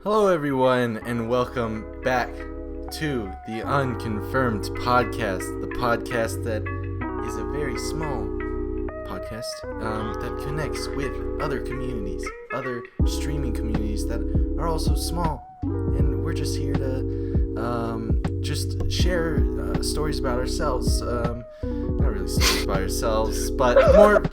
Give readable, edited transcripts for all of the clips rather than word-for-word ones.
Hello, everyone, and welcome back to the Unconfirmed Podcast, the podcast that is a very small podcast that connects with other communities, other streaming communities that are also small, and we're just here to just share stories about ourselves, not really stories about ourselves, but more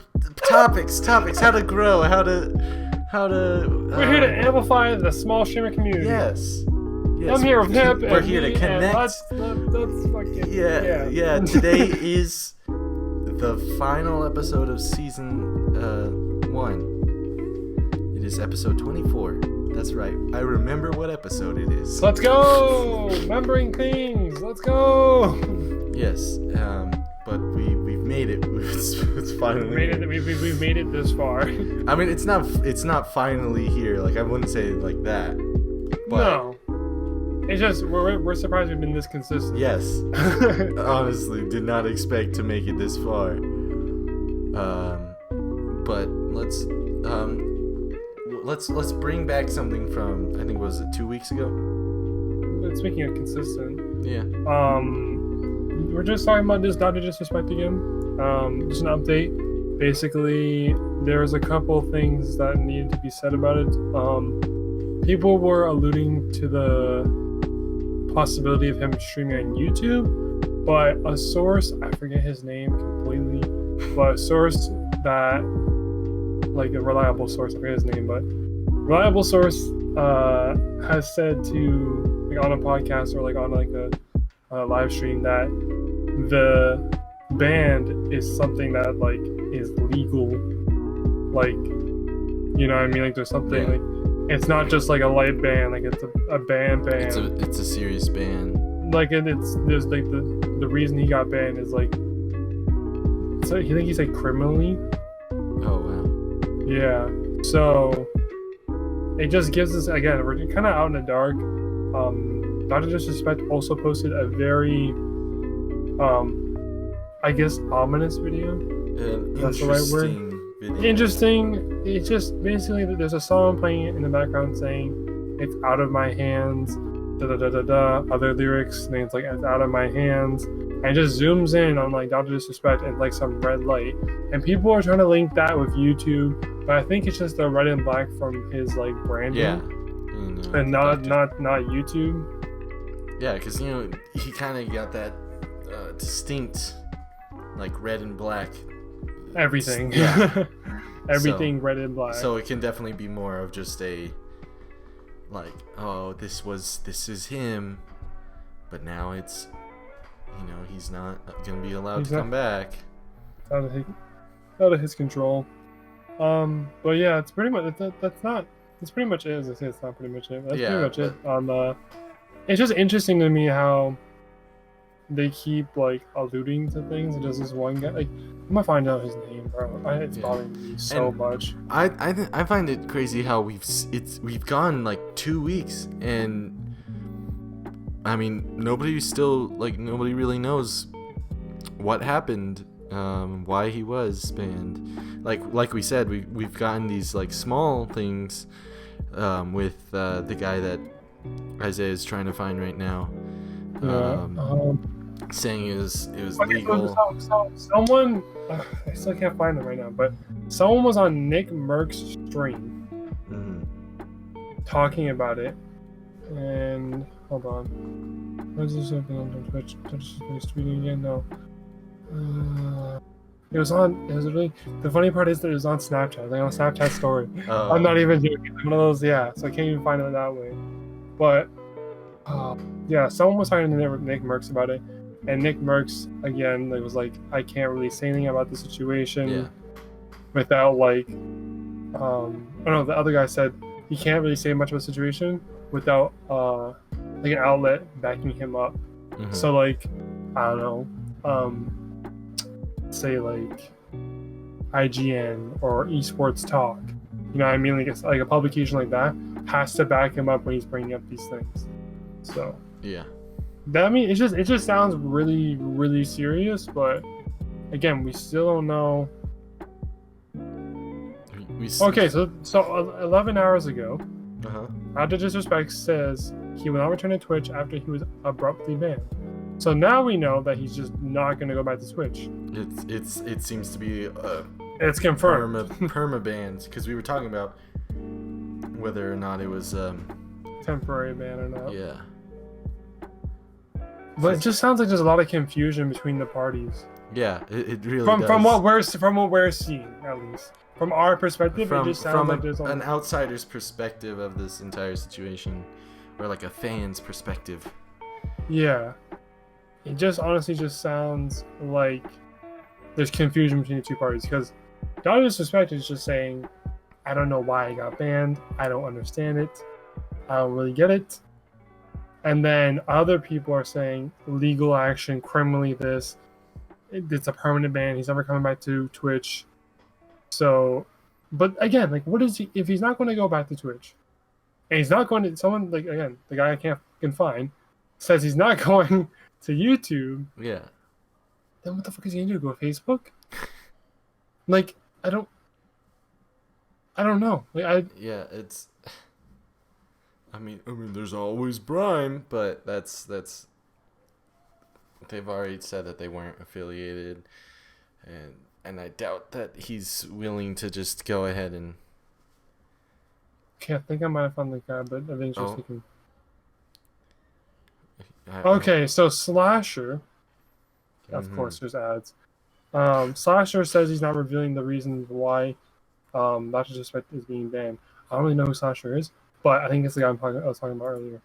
topics, how to grow, how to we're here to amplify the small streamer community. Yes. I'm here with Hip. We're here to connect. Let's fucking Yeah. Today is the final episode of season 1. It is episode 24. That's right. I remember what episode it is. Let's go! Remembering things. Let's go! Yes. But we've made it. It's finally. We've made it this far. I mean, it's not finally here. Like, I wouldn't say it like that. But no. It's just we're surprised we've been this consistent. yes. Honestly, did not expect to make it this far. But let's bring back something from, I think, was it 2 weeks ago? It's making it consistent. Yeah. We're just talking about this Dr. Disrespect again. Just an update. Basically, there's a couple things that needed to be said about it. People were alluding to the possibility of him streaming on YouTube, but a source, I forget his name completely, but a source that, like a reliable source, I forget his name, but reliable source has said to, like, on a podcast or like on like a live stream that the band is something that like is legal, like, you know what I mean, like there's something like it's not just like a light band, like it's a band. It's a serious band. Like there's like the reason he got banned is like, so I think he said criminally. Oh wow. Yeah. So it just gives us, again, we're kind of out in the dark. Dr. Disrespect also posted a very I guess ominous video. That's the right word. Video. Interesting. It's just basically that there's a song playing in the background saying it's out of my hands, da da da da da. Other lyrics, and it's like it's out of my hands, and it just zooms in on like Dr. Disrespect and like some red light, and people are trying to link that with YouTube, but I think it's just the red and black from his like branding, and not YouTube. Yeah, because he kind of got that distinct, like red and black. Everything. Yeah. Everything red and black. So it can definitely be more of just a, like, oh, this is him, but now it's, he's not gonna be allowed to come back. Out of his control. But yeah, it's pretty much that's pretty much it. As I say, it's not pretty much it. That's pretty much it. It's just interesting to me how they keep like alluding to things, and just this one guy, like, I'm gonna find out his name, bro. It's bothering me so much. I find it crazy how we've gone like 2 weeks, and I mean nobody really knows what happened, why he was banned. Like we said, we've gotten these like small things with the guy that Isaiah is trying to find right now. Saying it was legal. So someone, I still can't find them right now, but someone was on Nick Merck's stream talking about it, and hold on, what is this on Twitch? Tweeting again? No. It was really, the funny part is that it was on Snapchat, like on a Snapchat story. I'm not even joking. One of those, so I can't even find it that way. But someone was talking to Nick Merckx about it, and Nick Merckx again was like, I can't really say anything about the situation without like, the other guy said he can't really say much of a situation without like an outlet backing him up. So like, I don't know, say like IGN or Esports Talk, you know what I mean? Like it's like a publication like that has to back him up when he's bringing up these things. So that, I mean, it just sounds really, really serious, but again, we still don't know. Okay, so 11 hours ago, Dr. Disrespect says he will not return to Twitch after he was abruptly banned. So now we know that he's just not going to go back to Twitch. It seems to be It's confirmed. perma bans, because we were talking about whether or not it was Temporary ban or not. yeah. But it just sounds like there's a lot of confusion between the parties. Yeah, it really From does. from what we're seeing, at least from our perspective, it just sounds like there's an outsider's perspective of this entire situation, or like a fan's perspective. Yeah, it just honestly just sounds like there's confusion between the two parties, because Dr. Disrespect is just saying, I don't know why I got banned. I don't understand it. I don't really get it. And then other people are saying legal action, criminally this. It's a permanent ban. He's never coming back to Twitch. So, but again, like, what is he, if he's not going to go back to Twitch, and he's not going to, someone, like, again, the guy I can find, says he's not going to YouTube. Yeah. Then what the fuck is he going to do? Go to Facebook? Like, I don't know. Like, yeah, it's. I mean, there's always Brime, but that's. They've already said that they weren't affiliated, and I doubt that he's willing to just go ahead and. Okay, I think I might have found the guy, but I think just thinking. Oh. Okay, so Slasher. Of course, there's ads. Slasher says he's not revealing the reason why Dr. Disrespect is being banned. I don't really know who Slasher is, but I think it's the guy I was talking about earlier.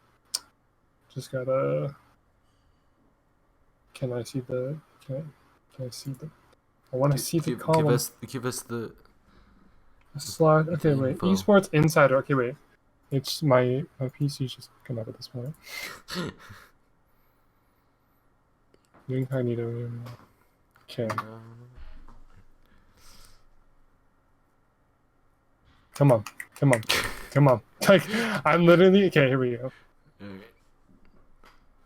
Just gotta. Can I see the? Can I see the? I want to see the column. Give us the. Slide. Okay, wait. Info. Esports Insider. Okay, wait. It's my PC's just come up at this point. Incognito. Okay. Come on. Like, I'm literally okay. Here we go.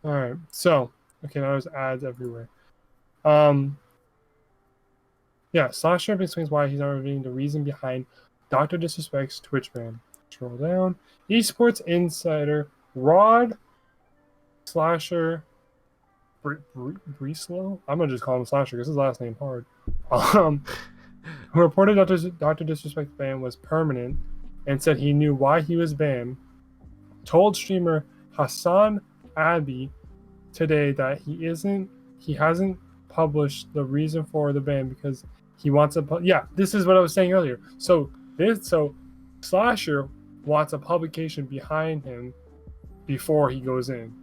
All right. So, okay, now there's ads everywhere. Yeah, Slasher explains why he's not revealing the reason behind Dr. Disrespect's Twitch ban. Scroll down. Esports Insider, Rod Slasher Breslow? I'm gonna just call him Slasher because his last name hard. Who reported Dr. Disrespect's ban was permanent and said he knew why he was banned, told streamer Hassan Abi today that he hasn't published the reason for the ban because he wants a this is what I was saying earlier. So Slasher wants a publication behind him before he goes in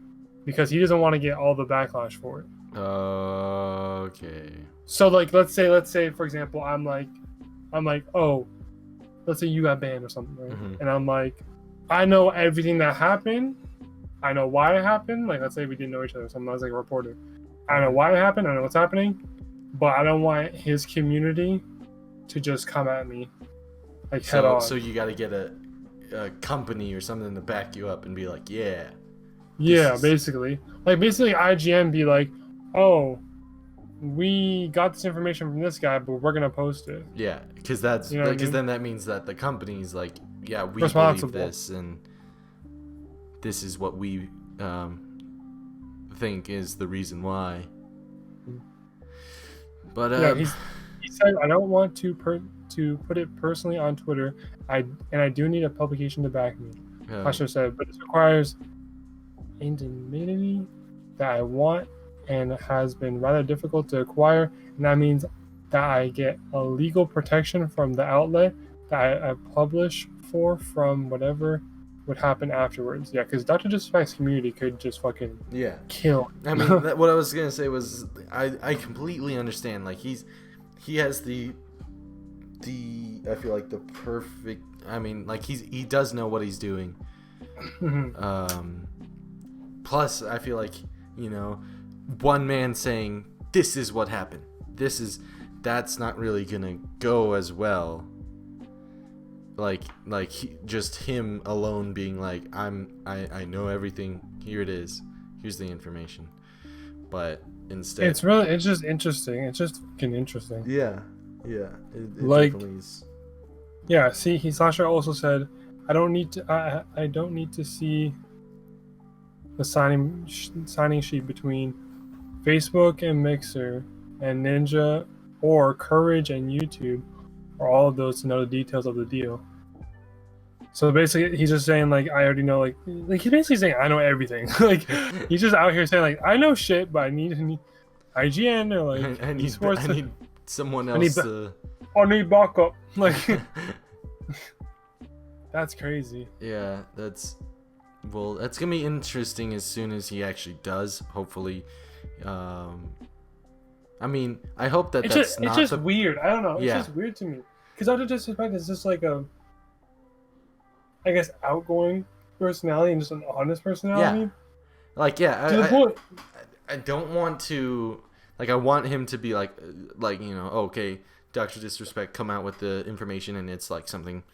because he doesn't want to get all the backlash for it. Okay. So like let's say for example I'm like oh, let's say you got banned or something, right? Mm-hmm. And I'm like, I know everything that happened. I know why it happened. Like let's say we didn't know each other or something. I was like a reporter. I know why it happened. I know what's happening, but I don't want his community to just come at me like head on. So you got to get a company or something to back you up and be like, yeah. Basically IGN be like, oh, we got this information from this guy, but we're gonna post it. Yeah, because that's you know because then that means that the company's like, yeah, we responsible. believe this, and this is what we think is the reason why. But he said, I don't want to put it personally on Twitter. I do need a publication to back me. Pasha said, but this requires anonymity that I want and has been rather difficult to acquire, and that means that I get a legal protection from the outlet that I publish from whatever would happen afterwards. Yeah, because Dr. Disrespect's community could just fucking kill. I mean, what I was gonna say was I completely understand. Like he has the I feel like the perfect. I mean, like he does know what he's doing. Plus, I feel like one man saying this is what happened. That's not really gonna go as well. Like just him alone being like, I know everything. Here it is. Here's the information. But instead, it's just interesting. It's just fucking interesting. Yeah. It like, definitely is. Yeah. See, Sasha also said I don't need to. I don't need to see the signing sheet between Facebook and Mixer and Ninja or Courage and YouTube, or all of those to know the details of the deal. So basically, he's just saying like, I already know, like he's basically saying I know everything. Like he's just out here saying like I know shit, but I need IGN or like I need someone I need else. I need backup. Like that's crazy. Yeah, that's gonna be interesting as soon as he actually does. Hopefully, I mean, I hope that It's just weird. I don't know. It's just weird to me because Dr. Disrespect is just like a, I guess, outgoing personality and just an honest personality. Yeah. Like, yeah, to the point. I don't want to, like, I want him to be like, you know, okay, Dr. Disrespect come out with the information and it's like something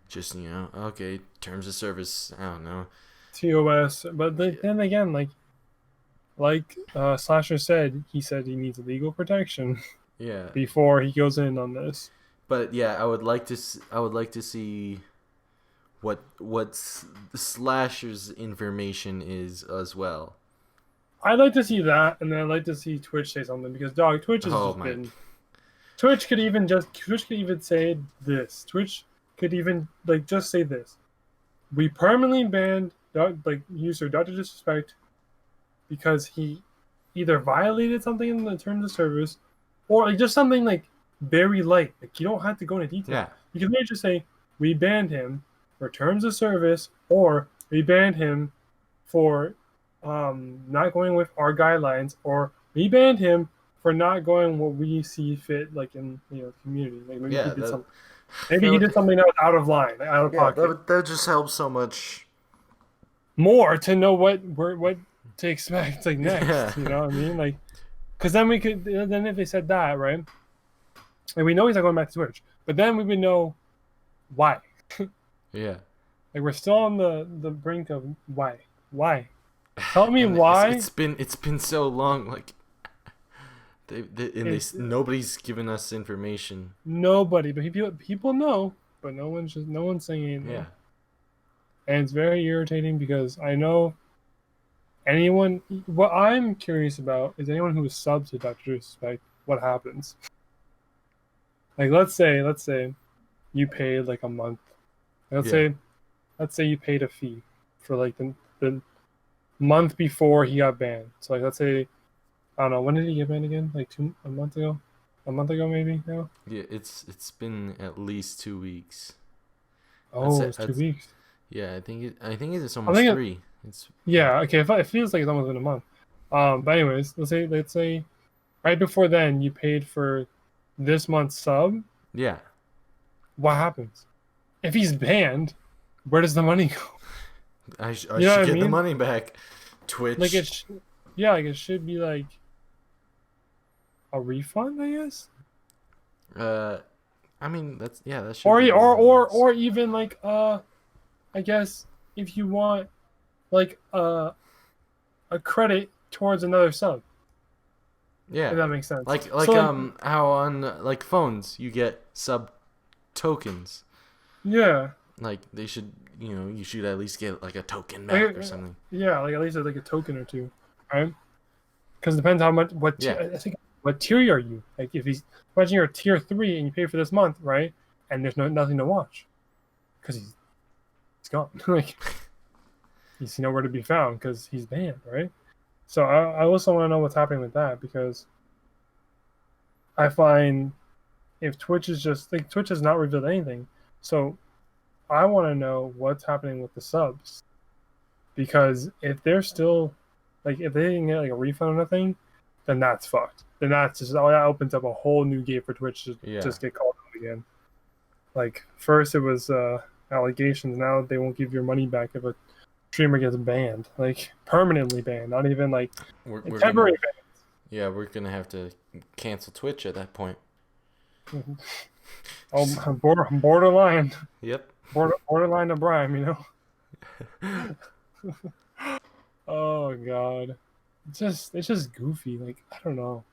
just, you know, okay, terms of service, I don't know. TOS, but then again, like Slasher said, he said he needs legal protection. Yeah. Before he goes in on this. But yeah, I would like to see what Slasher's information is as well. I'd like to see that, and then I'd like to see Twitch say something because Twitch has just been. Twitch could even say this. Twitch could even just say this. We permanently banned user Dr. Disrespect because he either violated something in the terms of service, or just something like very light. Like you don't have to go into detail. Yeah. You can maybe just say we banned him for terms of service, or we banned him for not going with our guidelines, or we banned him for not going what we see fit, like in the community. Like maybe he did something. Maybe he did something that was out of line, like out of pocket. That just helps so much more to know what to expect next. Yeah. You know what I mean? Like, because then if they said that, right? Like we know he's not going back to Twitch, but then we would know why. Yeah. Like we're still on the brink of why. Tell me why. It's been so long. Like nobody's given us information. Nobody, but people know, but no one's saying anything. Yeah. And it's very irritating because I know what I'm curious about is anyone who is subbed to Dr. Disrespect, what happens? Like let's say you paid like a month. Let's say you paid a fee for like the month before he got banned. So like let's say, I don't know, when did he get banned again? Like a month ago maybe now? Yeah, it's been at least 2 weeks. Oh, it's 2 weeks. Yeah, I think it's almost 3. Yeah, okay, it feels like it's almost been a month. But anyways, let's say right before then you paid for this month's sub. Yeah. What happens? If he's banned, where does the money go? I should get the money back. Twitch. Like it should be like a refund, I guess. I mean that should. Or even like I guess if you want like a credit towards another sub. Yeah. If that makes sense. Like how on like phones you get sub tokens. Yeah. Like they should, you should at least get like a token back or something. Yeah, like at least like a token or two, right? Because it depends how much I think what tier are you? Like if imagine you're tier 3 and you pay for this month, right? And there's nothing to watch because he's gone. Like he's nowhere to be found because he's banned, right? So I also want to know what's happening with that because I find if Twitch has not revealed anything, so I want to know what's happening with the subs because if they're still if they didn't get like a refund or nothing, then that's fucked. Then that opens up a whole new gate for Twitch to just get called out again. Like first it was allegations, now they won't give your money back if a streamer gets banned, like permanently banned, not even like temporary banned. Yeah, we're gonna have to cancel Twitch at that point. Oh, borderline. Yep. Borderline to Brime, Oh god, it's just goofy. Like I don't know.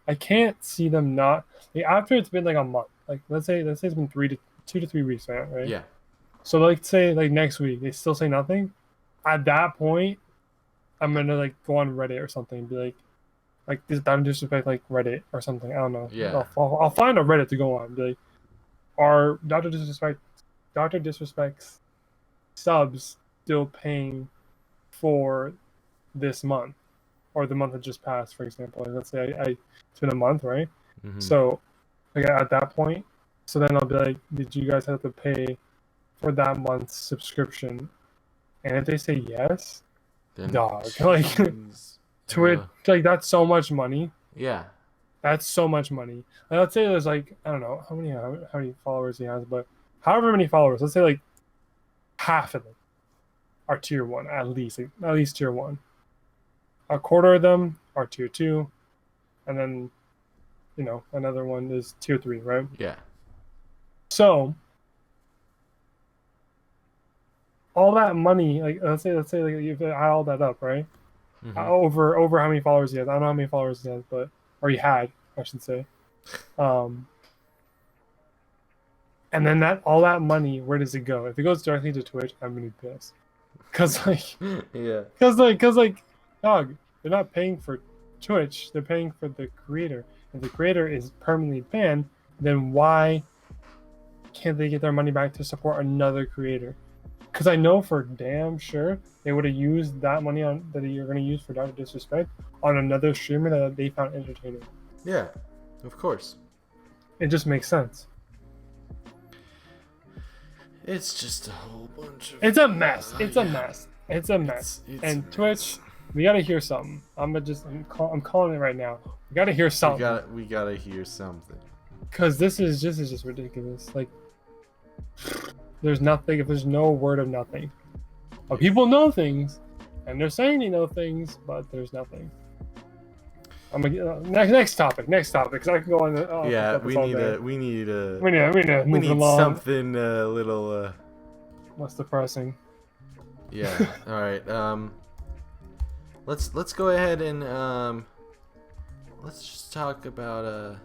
I can't see them not after it's been like a month. Like let's say it's been 2 to 3 weeks, right? Yeah. So like say like next week they still say nothing. At that point, I'm gonna like go on Reddit or something and be like this Dr. Disrespect like Reddit or something. I don't know. Yeah. I'll find a Reddit to go on. Be like, are Dr. Disrespect's subs still paying for this month or the month that just passed, for example? Like, let's say it's been a month, right? Mm-hmm. So like at that point, so then I'll be like, did you guys have to pay for that month's subscription? And if they say yes, Then, dog, like Twitch, like that's so much money. Yeah. That's so much money. Like, let's say there's like, I don't know how many followers he has, but however many followers, let's say like half of them are tier 1 at least tier 1. A quarter of them are tier 2, and then another one is tier 3, right? Yeah. So all that money, like let's say like you add all that up, right? Mm-hmm. Over how many followers he has. I don't know how many followers he has, but or he had, I should say. And then all that money, where does it go? If it goes directly to Twitch, I'm gonna be pissed. Cause like, dog, they're not paying for Twitch, they're paying for the creator. If the creator is permanently banned, then why can't they get their money back to support another creator? Because I know for damn sure they would have used that money that you're going to use for Dr. Disrespect on another streamer that they found entertaining. Yeah, of course. It just makes sense. It's just a whole bunch of... It's a mess. It's a mess. And Twitch, we got to hear something. I'm calling it right now. We got to hear something. We gotta hear something. Because this is just ridiculous. Like... There's nothing if there's no word of nothing. But people know things, and they're saying they know things, but there's nothing. I'm gonna next topic, because I can go on. Yeah, we need something a little. What's depressing? Yeah. All right. Let's go ahead and let's just talk about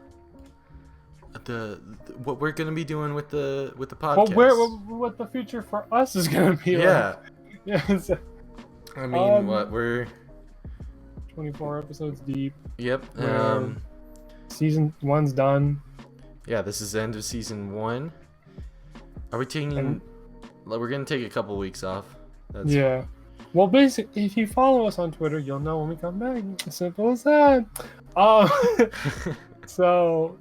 what we're gonna be doing with the podcast. Well, what the future for us is gonna be like. Yeah. I mean, we're 24 episodes deep. Yep. Season 1's done. Yeah, this is the end of season 1. Are we taking? We're gonna take a couple weeks off. Yeah. Well, basically, if you follow us on Twitter, you'll know when we come back. As simple as that. So.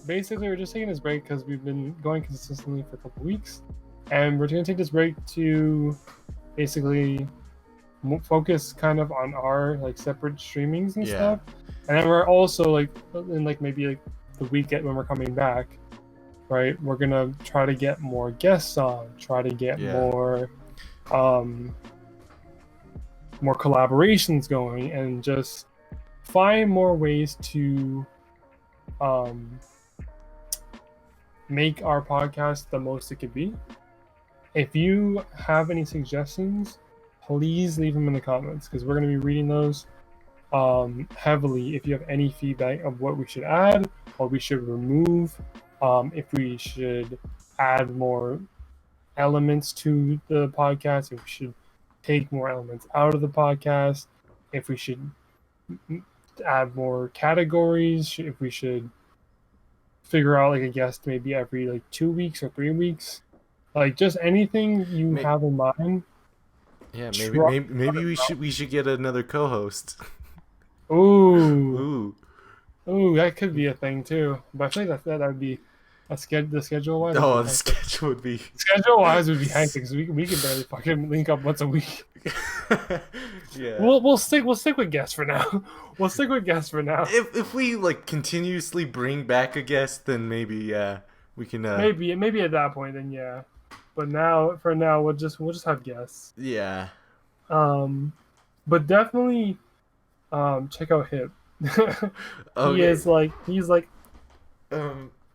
Basically, we're just taking this break because we've been going consistently for a couple weeks, and we're going to take this break to basically focus kind of on our like separate streamings and stuff. And then we're also like in like maybe like the weekend when we're coming back, right? We're gonna try to get more guests on, try to get more collaborations going, and just find more ways to make our podcast the most it could be. If you have any suggestions, please leave them in the comments because we're going to be reading those heavily. If you have any feedback of what we should add, what we should remove, if we should add more elements to the podcast, if we should take more elements out of the podcast, if we should add more categories, if we should figure out like a guest maybe every like 2 weeks or 3 weeks, like just anything you have in mind. Yeah, maybe we should get another co-host. Ooh, that could be a thing too. But I think that would be the schedule wise. Oh, the schedule would be hectic because we can barely fucking link up once a week. Yeah. We'll stick with guests for now. If we like continuously bring back a guest, then maybe we can maybe at that point then yeah. But for now we'll just have guests. Yeah. But definitely check out Hip. Okay. He's like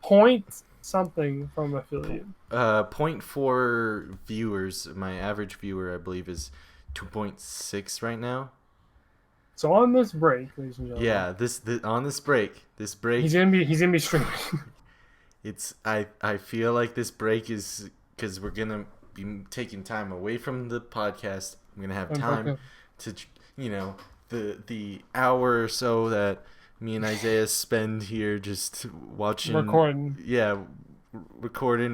point something from affiliate. 0.4 viewers. My average viewer I believe is 2.6 right now. So on this break, ladies and gentlemen. Yeah, on this break. He's gonna be streaming. I feel like this break is because we're gonna be taking time away from the podcast. I'm gonna have Okay. time to, you know, the hour or so that me and Isaiah spend here just watching, recording,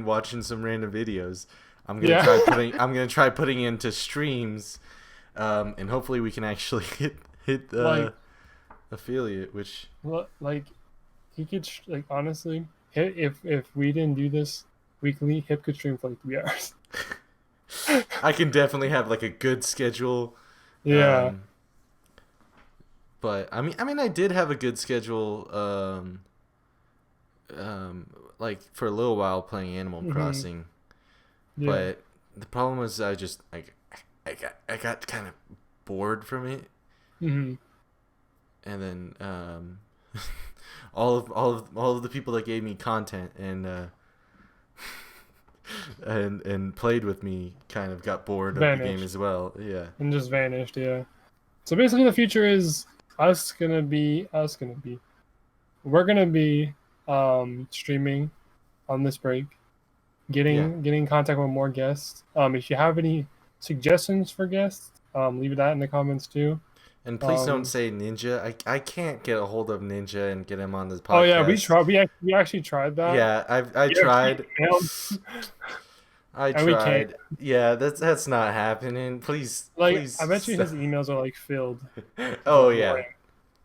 watching some random videos. I'm gonna try putting into streams, and hopefully we can actually hit affiliate. Which like he could honestly, if we didn't do this weekly, Hip could stream for like 3 hours. I can definitely have like a good schedule. Yeah. But I mean, I did have a good schedule. Like for a little while playing Animal Crossing. Yeah. But the problem was I got kind of bored from it. Mm-hmm. And then all of the people that gave me content and played with me kind of got bored of the game as well. Yeah. And just vanished. Yeah. So basically, the future is we're gonna be streaming on this break, getting in contact with more guests. If you have any suggestions for guests, leave that in the comments too. And please don't say Ninja. I can't get a hold of Ninja and get him on this podcast. Oh yeah, we tried. We actually tried that. Yeah, I tried. I tried. Yeah, that's not happening. Please, please. I bet you his emails are like filled. Oh yeah,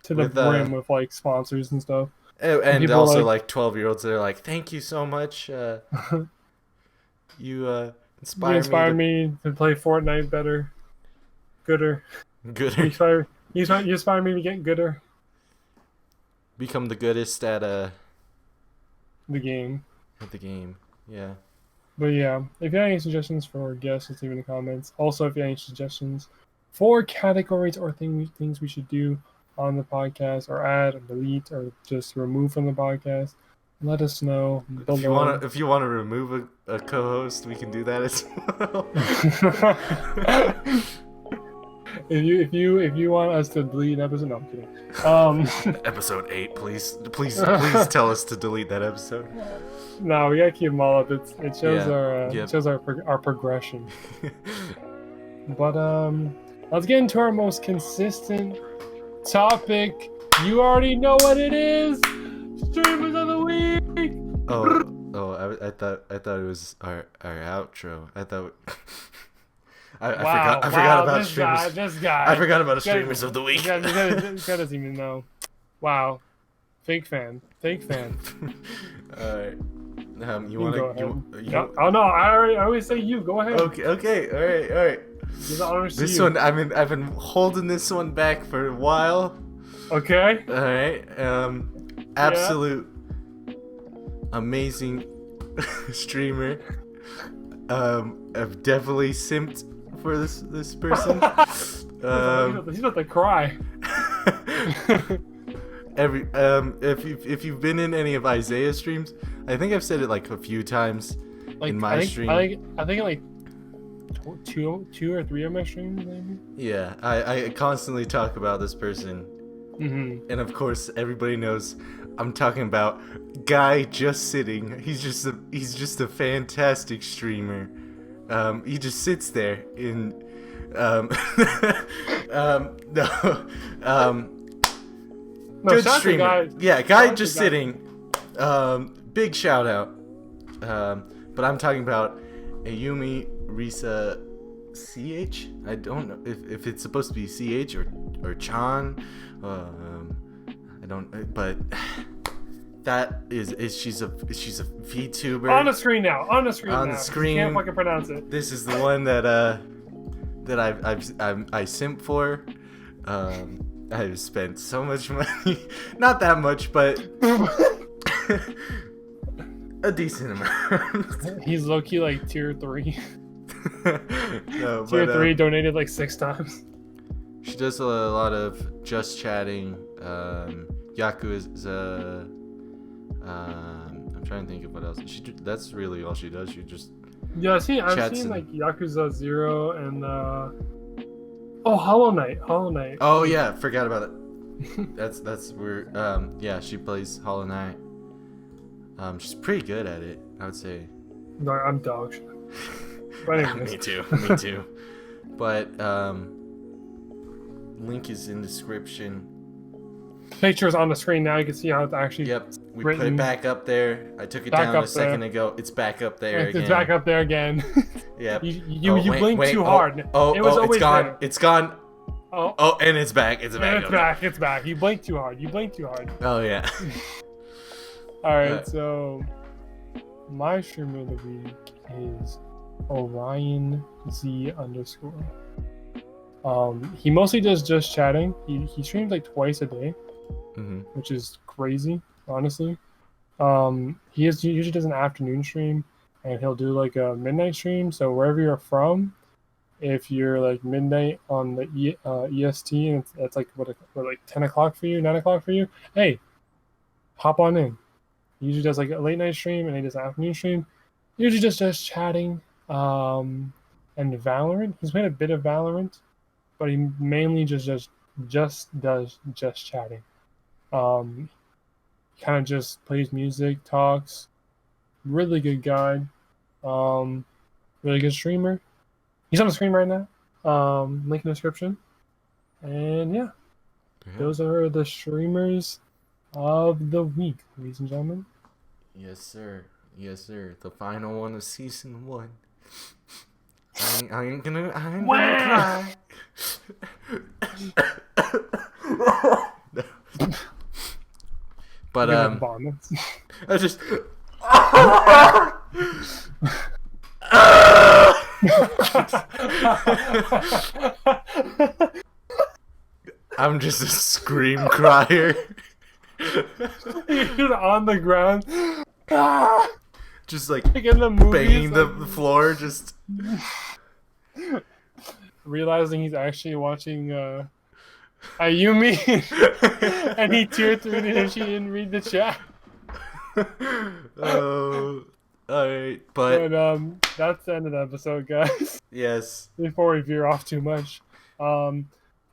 to the brim with like sponsors and stuff. And also like 12-year-olds that are like, "Thank you so much. You inspired me to play Fortnite better, gooder." You inspired me to get gooder. Become the goodest at the game. At the game, yeah. But yeah, if you have any suggestions for guests, just leave in the comments. Also, if you have any suggestions for categories or things we should do on the podcast, or add, or delete, or just remove from the podcast, let us know below. If you want to remove a co-host, we can do that as well. If you want us to delete an episode, no, I'm kidding. Episode 8, please tell us to delete that episode. No, we gotta keep them all up. It shows our progression. But let's get into our most consistent topic. You already know what it is. Streamers of the week. Oh, I thought it was our outro. I thought. I forgot about streamers. This guy. I forgot about streamers of the week. This guy doesn't even know. Wow. Fake fan. Alright. You want to? Oh no! I always say you. Go ahead. Okay. All right. This one, I've been holding this one back for a while. Okay. All right. Absolute amazing streamer. I've definitely simped for this person. He's about to cry. If you've been in any of Isaiah's streams, I think I've said it like a few times in my stream. I think like two or three of my streams, maybe. Yeah, I constantly talk about this person, and of course everybody knows I'm talking about Guy Just Sitting. He's just a fantastic streamer. He just sits there in good streamer. Guy Just Sitting. Big shout out. But I'm talking about Ayumi Risa CH. I don't know if it's supposed to be CH or Chan. I don't. But that is she's a VTuber. On the screen now. On the screen. You can't fucking pronounce it. This is the one that I simp for. I've spent so much money. Not that much, but a decent amount. He's low-key like tier 3. No, tier 3 donated like 6 times. She does a lot of just chatting. Yakuza. I'm trying to think of what else. That's really all she does. She just I've seen like Yakuza 0 and Hollow Knight. Oh yeah, forgot about it. That's where she plays Hollow Knight. She's pretty good at it, I would say. No, I'm dog shit. But anyways. Me too. Me too. But link is in description. Picture's on the screen now. You can see how it's actually. Yep. We written. put it back up there. I took it Back down up a second ago. It's back up there again. It's back up there again. Yep. You blinked too hard. It was always it's gone. there. It's gone. Oh, and it's back. It's back. It's back. You blinked too hard. Oh yeah. All right. So my streamer of the week is Orion Z _. He mostly does just chatting. He streams like twice a day, which is crazy, honestly. He usually does an afternoon stream, and he'll do like a midnight stream. So wherever you're from, if you're like midnight on the EST, and it's like what like 10 o'clock for you, 9 o'clock for you, hey, hop on in. He usually does like a late night stream, and he does an afternoon stream. Usually just chatting, and Valorant. He's played a bit of Valorant, but he mainly just does chatting. Kind of just plays music, talks. Really good guy. Really good streamer. He's on the screen right now. Link in the description. And yeah, those are the streamers of the week, ladies and gentlemen. Yes, sir. Yes, sir. The final one of season 1. I ain't gonna cry. But I just I'm just a scream crier. You're on the ground. Just like in the movies, banging the floor, just realizing he's actually watching Ayumi, and he teared through it and she didn't read the chat. Oh, alright, but that's the end of the episode, guys. Yes. Before we veer off too much,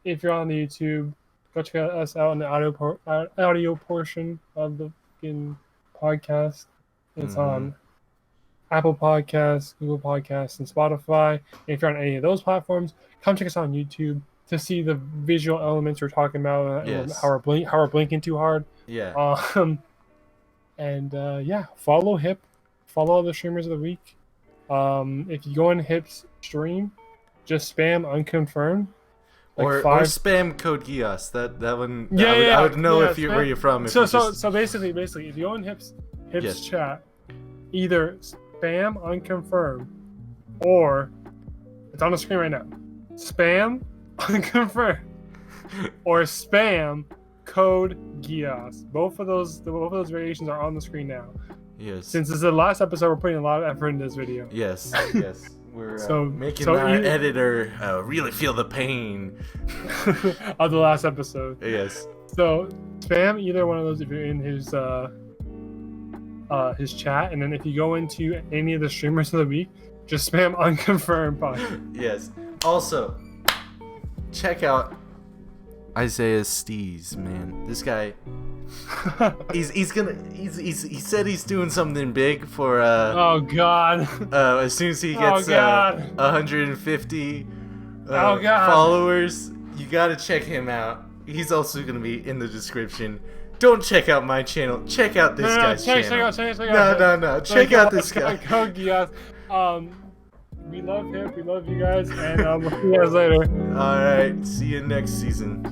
if you're on the YouTube, go check us out in the audio portion of the fucking podcast. It's on Apple Podcasts, Google Podcasts, and Spotify. If you're on any of those platforms, come check us out on YouTube to see the visual elements we're talking about. Yes. How we're blinking too hard. Yeah. Yeah, follow Hip. Follow all the streamers of the week. If you go on Hip's stream, just spam unconfirmed. Like or spam code Gios. That one. Yeah, I would know if you where you're from. So basically, if you go in Hip's chat, either spam unconfirmed or it's on the screen right now. Spam unconfirmed or spam code Gios. Both of those variations are on the screen now. Yes. Since this is the last episode, we're putting a lot of effort in this video. Yes. Yes. We're making our editor really feel the pain of the last episode. Yes. So spam either one of those if you're in his chat, and then if you go into any of the streamers of the week, just spam unconfirmed. Yes. Also, check out Isaiah Stees, man. This guy, he said he's doing something big for oh god. As soon as he gets 150 followers, you gotta check him out. He's also gonna be in the description. Don't check out my channel. Check out this guy's channel. Check out. No. Check out this guy. We love him. We love you guys, and we'll see you guys later. All right. See you next season.